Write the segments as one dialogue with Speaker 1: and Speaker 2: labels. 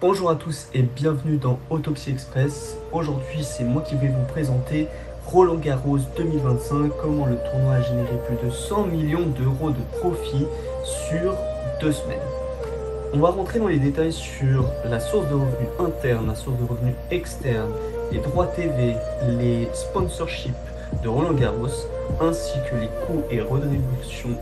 Speaker 1: Bonjour à tous et bienvenue dans Autopsie Express. Aujourd'hui, c'est moi qui vais vous présenter Roland Garros 2025, comment le tournoi a généré plus de 100 millions d'euros de profit sur 2 semaines. On va rentrer dans les détails sur la source de revenus interne, la source de revenus externe, les droits TV, les sponsorships de Roland Garros, ainsi que les coûts et redistribution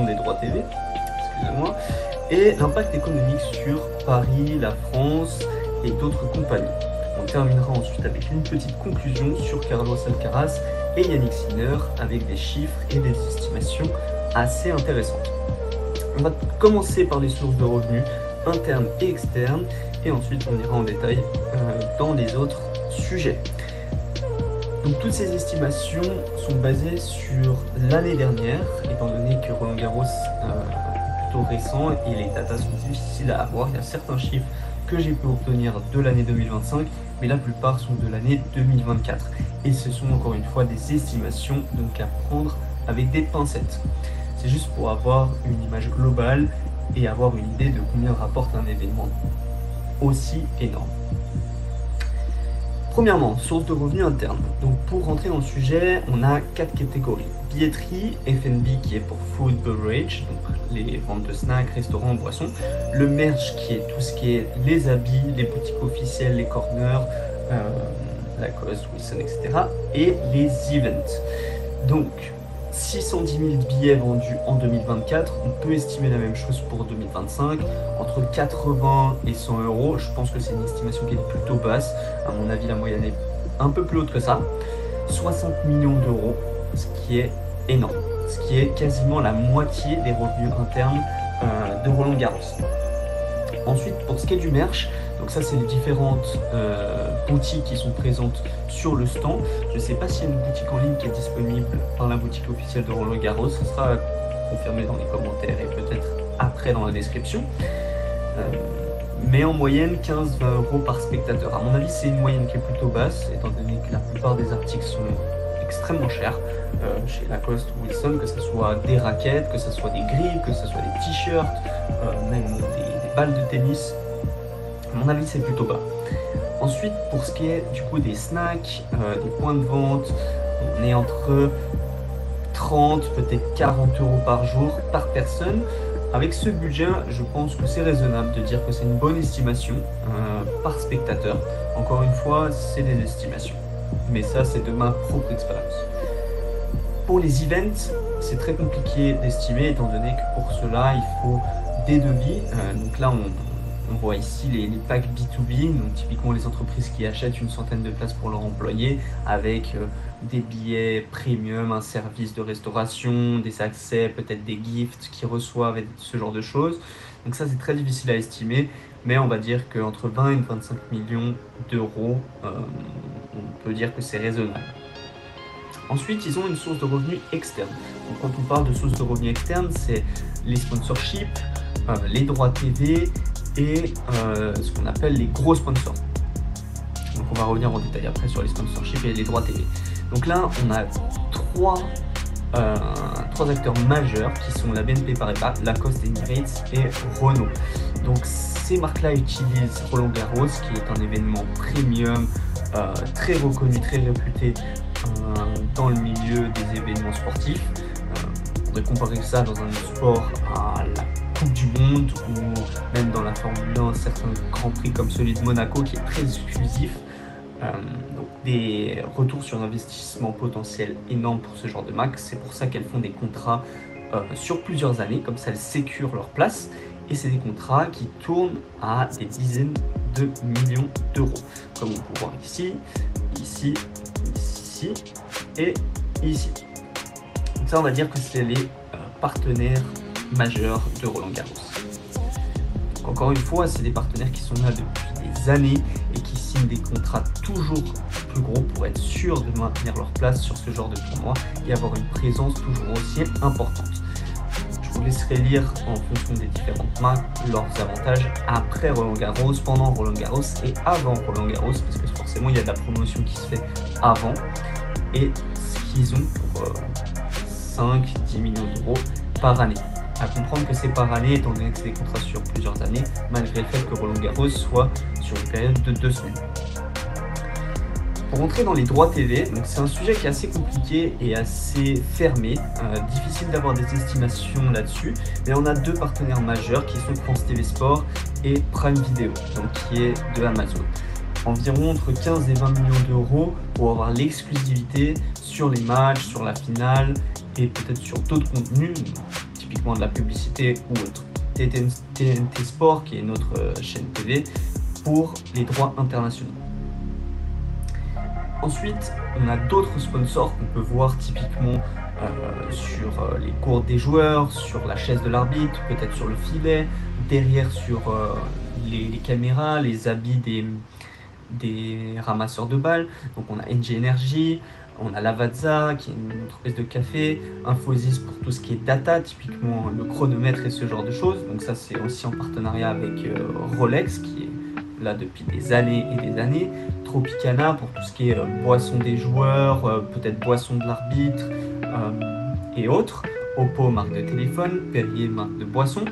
Speaker 1: des droits TV, excusez-moi, et l'impact économique sur Paris, la France et d'autres compagnies. On terminera ensuite avec une petite conclusion sur Carlos Alcaraz et Yannick Sinner avec des chiffres et des estimations assez intéressantes. On va commencer par les sources de revenus internes et externes et ensuite on ira en détail dans les autres sujets. Donc toutes ces estimations sont basées sur l'année dernière, étant donné que Roland Garros est plutôt récent et les datas sont difficiles à avoir. Il y a certains chiffres que j'ai pu obtenir de l'année 2025, mais la plupart sont de l'année 2024. Et ce sont encore une fois des estimations, donc à prendre avec des pincettes. C'est juste pour avoir une image globale et avoir une idée de combien rapporte un événement aussi énorme. Premièrement, source de revenus interne. Donc pour rentrer dans le sujet, on a 4 catégories. Billetterie, F&B qui est pour food, beverage, donc les ventes de snacks, restaurants, boissons. Le merch qui est tout ce qui est les habits, les boutiques officielles, les corners, Lacoste, Wilson, etc. Et les events. Donc 610 000 billets vendus en 2024, on peut estimer la même chose pour 2025, entre 80 et 100 euros. Je pense que c'est une estimation qui est plutôt basse. À mon avis, la moyenne est un peu plus haute que ça. 60 millions d'euros, ce qui est énorme, ce qui est quasiment la moitié des revenus internes de Roland Garros. Ensuite, pour ce qui est du merch, donc ça c'est les différentes boutiques qui sont présentes sur le stand. Je ne sais pas s'il y a une boutique en ligne qui est disponible par la boutique officielle de Roland Garros. Ce sera confirmé dans les commentaires et peut-être après dans la description. Mais en moyenne 15-20 euros par spectateur. À mon avis c'est une moyenne qui est plutôt basse, étant donné que la plupart des articles sont extrêmement chers chez Lacoste ou Wilson, que ce soit des raquettes, que ce soit des grilles, que ce soit des t-shirts, même des balles de tennis. À mon avis c'est plutôt bas. Ensuite pour ce qui est du coup des snacks, des points de vente, on est entre 30 peut-être 40 euros par jour par personne. Avec ce budget, je pense que c'est raisonnable de dire que c'est une bonne estimation par spectateur. Encore une fois, c'est des estimations. Mais ça, c'est de ma propre expérience. Pour les events, c'est très compliqué d'estimer, étant donné que pour cela, il faut des devis. Donc là, on voit ici les packs B2B, donc typiquement les entreprises qui achètent une centaine de places pour leurs employés avec des billets premium, un service de restauration, des accès, peut-être des gifts qu'ils reçoivent et ce genre de choses. Donc ça c'est très difficile à estimer, mais on va dire qu'entre 20 et 25 millions d'euros, on peut dire que c'est raisonnable. Ensuite, ils ont une source de revenus externe. Donc quand on parle de source de revenus externe, c'est les sponsorships, les droits TV, et ce qu'on appelle les gros sponsors. Donc on va revenir en détail après sur les sponsorships et les droits TV. Donc là on a trois acteurs majeurs qui sont la BNP Paribas, Lacoste Emirates et Renault. Donc ces marques-là utilisent Roland Garros qui est un événement premium, très reconnu, très réputé dans le milieu des événements sportifs. On pourrait comparer ça dans un sport à la Coupe du Monde ou même dans la Formule 1, certains grands prix comme celui de Monaco qui est très exclusif. Donc des retours sur investissement potentiel énormes pour ce genre de marque. C'est pour ça qu'elles font des contrats sur plusieurs années, comme ça elles sécurent leur place. Et c'est des contrats qui tournent à des dizaines de millions d'euros, comme on peut voir ici, ici, ici et ici. Donc ça on va dire que c'est les partenaires majeurs de Roland Garros. Donc encore une fois, c'est des partenaires qui sont là depuis des années et qui signent des contrats toujours plus gros pour être sûrs de maintenir leur place sur ce genre de tournoi et avoir une présence toujours aussi importante. Je vous laisserai lire en fonction des différentes marques leurs avantages après Roland Garros, pendant Roland Garros et avant Roland Garros, parce que forcément il y a de la promotion qui se fait avant et ce qu'ils ont pour 5-10 millions d'euros par année. à comprendre que c'est par année, étant donné que c'est des contrats sur plusieurs années, malgré le fait que Roland-Garros soit sur une période de 2 semaines. Pour entrer dans les droits TV, c'est un sujet qui est assez compliqué et assez fermé, difficile d'avoir des estimations là-dessus, mais on a 2 partenaires majeurs qui sont France TV Sport et Prime Video, donc qui est de Amazon. Environ entre 15 et 20 millions d'euros pour avoir l'exclusivité sur les matchs, sur la finale et peut-être sur d'autres contenus, typiquement de la publicité ou autre. TNT Sport, qui est notre chaîne TV, pour les droits internationaux. Ensuite, on a d'autres sponsors qu'on peut voir typiquement sur les courtes des joueurs, sur la chaise de l'arbitre, peut-être sur le filet, derrière sur les caméras, les habits des ramasseurs de balles. Donc on a NG Energy, on a Lavazza qui est une entreprise de café, Infosys pour tout ce qui est data, typiquement le chronomètre et ce genre de choses. Donc ça c'est aussi en partenariat avec Rolex qui est là depuis des années et des années, Tropicana pour tout ce qui est boisson des joueurs, peut-être boisson de l'arbitre et autres, Oppo marque de téléphone, Perrier marque de boisson.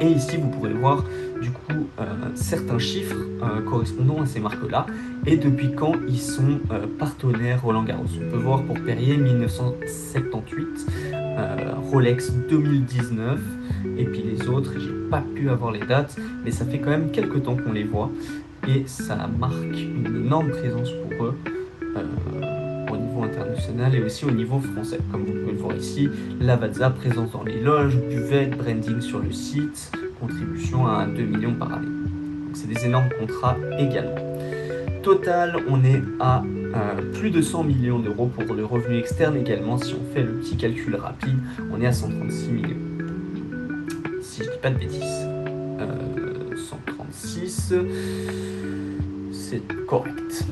Speaker 1: Et ici vous pourrez voir du coup certains chiffres correspondant à ces marques-là et depuis quand ils sont partenaires Roland-Garros. On peut voir pour Perrier 1978, Rolex 2019 et puis les autres, j'ai pas pu avoir les dates, mais ça fait quand même quelques temps qu'on les voit et ça marque une énorme présence pour eux au niveau international et aussi au niveau français. Comme vous pouvez le voir ici, Lavazza présence dans les loges, buvette, branding sur le site, contribution à 2 millions par année. Donc c'est des énormes contrats également. Total, on est à plus de 100 millions d'euros pour le revenu externe également. Si on fait le petit calcul rapide, on est à 136 millions. Si je dis pas de bêtises. 136, c'est correct.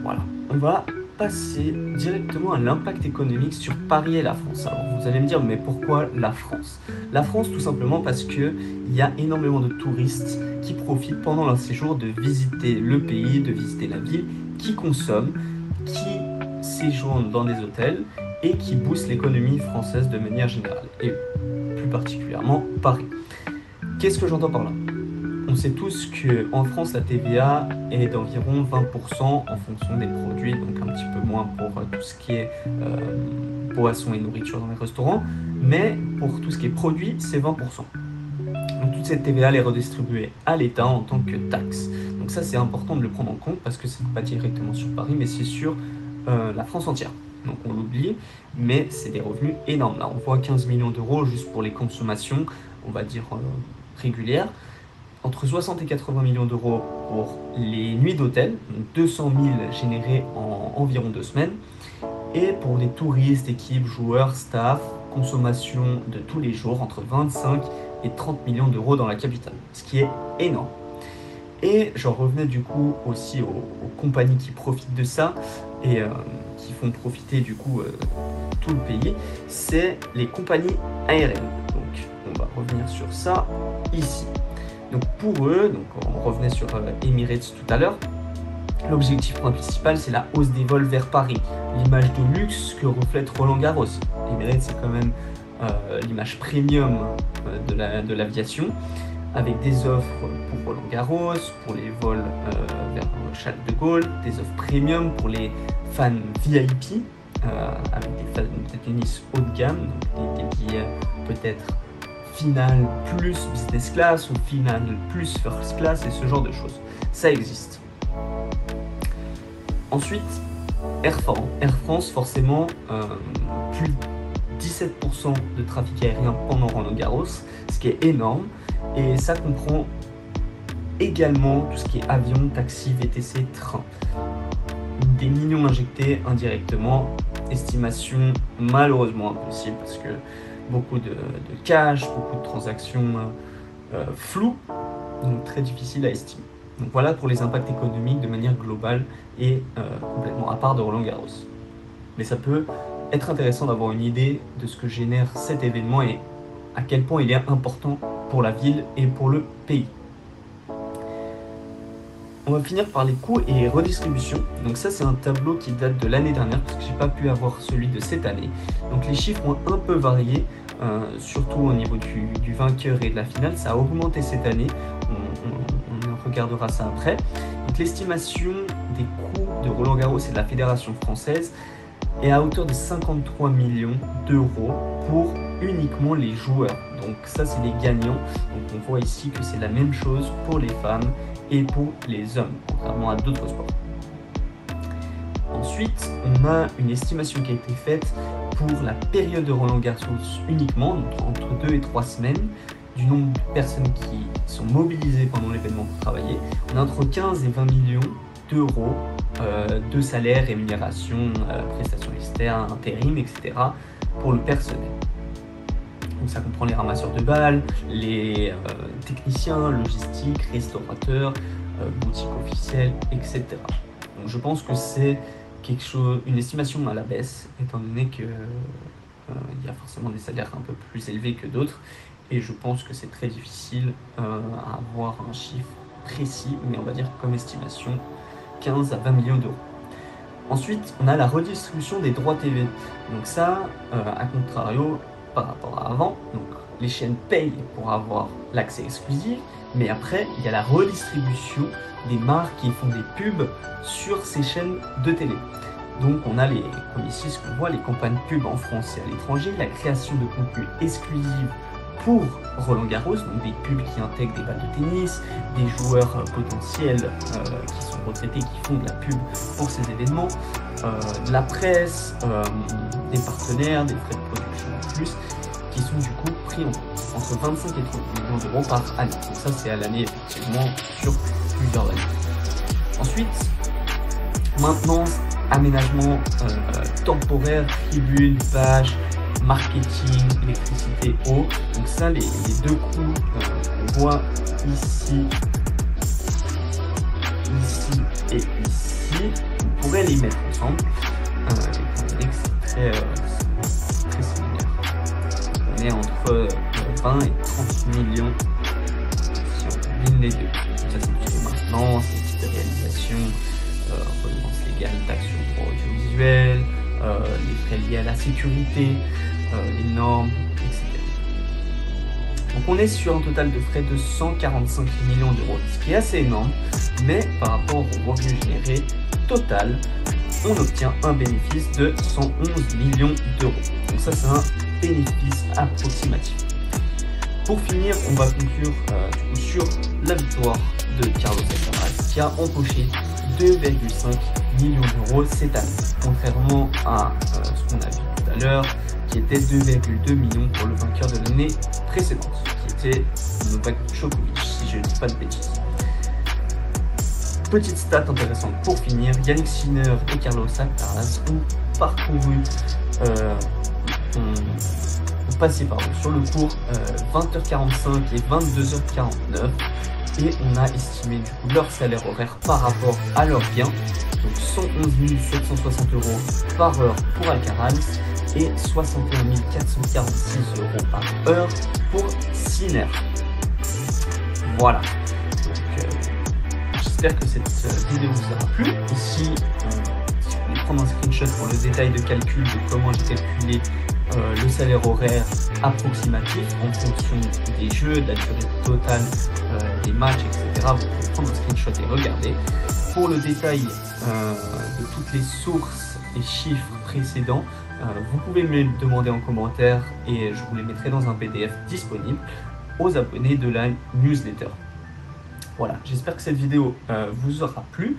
Speaker 1: Voilà, on va passer directement à l'impact économique sur Paris et la France. Alors vous allez me dire, mais pourquoi la France? La France tout simplement parce qu'il y a énormément de touristes qui profitent pendant leur séjour de visiter le pays, de visiter la ville, qui consomment, qui séjournent dans des hôtels et qui boostent l'économie française de manière générale, et plus particulièrement Paris. Qu'est-ce que j'entends par là? On sait tous qu'en France, la TVA est d'environ 20% en fonction des produits, donc un petit peu moins pour tout ce qui est boissons et nourriture dans les restaurants, mais pour tout ce qui est produits, c'est 20%. Donc toute cette TVA elle est redistribuée à l'État en tant que taxe. Donc ça, c'est important de le prendre en compte parce que c'est pas directement sur Paris, mais c'est sur la France entière. Donc on l'oublie, mais c'est des revenus énormes. Là, on voit 15 millions d'euros juste pour les consommations, on va dire régulières. Entre 60 et 80 millions d'euros pour les nuits d'hôtel, donc 200 000 générés en environ 2 semaines. Et pour les touristes, équipes, joueurs, staff, consommation de tous les jours, entre 25 et 30 millions d'euros dans la capitale, ce qui est énorme. Et j'en revenais du coup aussi aux compagnies qui profitent de ça et qui font profiter du coup tout le pays, c'est les compagnies aériennes. Donc on va revenir sur ça ici. Donc pour eux, donc on revenait sur Emirates tout à l'heure, l'objectif principal c'est la hausse des vols vers Paris, l'image de luxe que reflète Roland-Garros. Emirates c'est quand même l'image premium de l'aviation, avec des offres pour Roland-Garros, pour les vols vers Charles de Gaulle, des offres premium pour les fans VIP, avec des fans de tennis haut de gamme, donc des billets peut-être finale plus business class ou finale plus first class et ce genre de choses. Ça existe. Ensuite, Air France forcément, plus de 17% de trafic aérien pendant Roland-Garros, ce qui est énorme. Et ça comprend également tout ce qui est avion, taxi, VTC, train. Des millions injectés indirectement, estimation malheureusement impossible parce que beaucoup de cash, beaucoup de transactions floues, donc très difficile à estimer. Donc voilà pour les impacts économiques de manière globale et complètement à part de Roland-Garros. Mais ça peut être intéressant d'avoir une idée de ce que génère cet événement et à quel point il est important pour la ville et pour le pays. On va finir par les coûts et redistribution. Donc ça, c'est un tableau qui date de l'année dernière parce que j'ai pas pu avoir celui de cette année. Donc les chiffres ont un peu varié, surtout au niveau du vainqueur et de la finale. Ça a augmenté cette année. On regardera ça après. Donc l'estimation des coûts de Roland-Garros et de la Fédération française est à hauteur de 53 millions d'euros pour uniquement les joueurs. Donc ça, c'est les gagnants. Donc on voit ici que c'est la même chose pour les femmes et pour les hommes, contrairement à d'autres sports. Ensuite, on a une estimation qui a été faite pour la période de Roland-Garros uniquement, donc entre 2 et 3 semaines, du nombre de personnes qui sont mobilisées pendant l'événement pour travailler. On a entre 15 et 20 millions d'euros de salaires, rémunération, prestations externes, intérim, etc. pour le personnel. Donc ça comprend les ramasseurs de balles, les techniciens, logistiques, restaurateurs, boutiques officielles, etc. Donc je pense que c'est une estimation à la baisse, étant donné qu'il y a forcément des salaires un peu plus élevés que d'autres. Et je pense que c'est très difficile à avoir un chiffre précis, mais on va dire comme estimation 15 à 20 millions d'euros. Ensuite, on a la redistribution des droits TV. Donc ça, à contrario, par rapport à avant, donc les chaînes payent pour avoir l'accès exclusif, mais après, il y a la redistribution des marques qui font des pubs sur ces chaînes de télé. Donc on a comme ici ce qu'on voit, les campagnes pub en France et à l'étranger, la création de contenu exclusif pour Roland-Garros, donc des pubs qui intègrent des balles de tennis, des joueurs potentiels qui sont retraités, qui font de la pub pour ces événements, de la presse, des partenaires, des frais de production en plus, qui sont du coup pris entre 25 et 30 millions d'euros par année. Donc ça c'est à l'année effectivement sur plusieurs années. Ensuite, maintenance, aménagement temporaire, tribune, page, marketing, électricité, eau. Donc ça, les deux coûts qu'on voit ici et ici, on pourrait les mettre ensemble, étant donné que c'est très similaire. On est entre 20 et 30 millions si on combine les deux. Donc ça, c'est plutôt maintenance, les types de réalisation, redevance légale, taxe sur le droit audiovisuel, les frais liés à la sécurité, les normes, etc. Donc on est sur un total de frais de 145 millions d'euros, ce qui est assez énorme, mais par rapport au revenu généré total, on obtient un bénéfice de 111 millions d'euros. Donc ça, c'est un bénéfice approximatif. Pour finir, on va conclure du coup, sur la victoire de Carlos Alcaraz, qui a empoché 2,5 millions d'euros cette année, contrairement à ce qu'on a vu tout à l'heure, qui était 2,2 millions pour le vainqueur de l'année précédente, qui était Novak Djokovic, si je ne dis pas de bêtises. Petite stat intéressante pour finir, Yannick Sinner et Carlos Alcaraz ont parcouru, ont passé sur le cours 20h45 et 22h49, et on a estimé du coup leur salaire horaire par rapport à leurs gains, donc 111 760 euros par heure pour Alcaraz et 61 446 euros par heure pour Sinner. Voilà, donc j'espère que cette vidéo vous aura plu. Et si vous voulez prendre un screenshot pour le détail de calcul de comment j'ai calculé le salaire horaire approximatif en fonction des jeux, de la durée totale des matchs, etc. Vous pouvez prendre un screenshot et regarder. Pour le détail de toutes les sources et chiffres précédents, vous pouvez me les demander en commentaire et je vous les mettrai dans un PDF disponible aux abonnés de la newsletter. Voilà, j'espère que cette vidéo vous aura plu.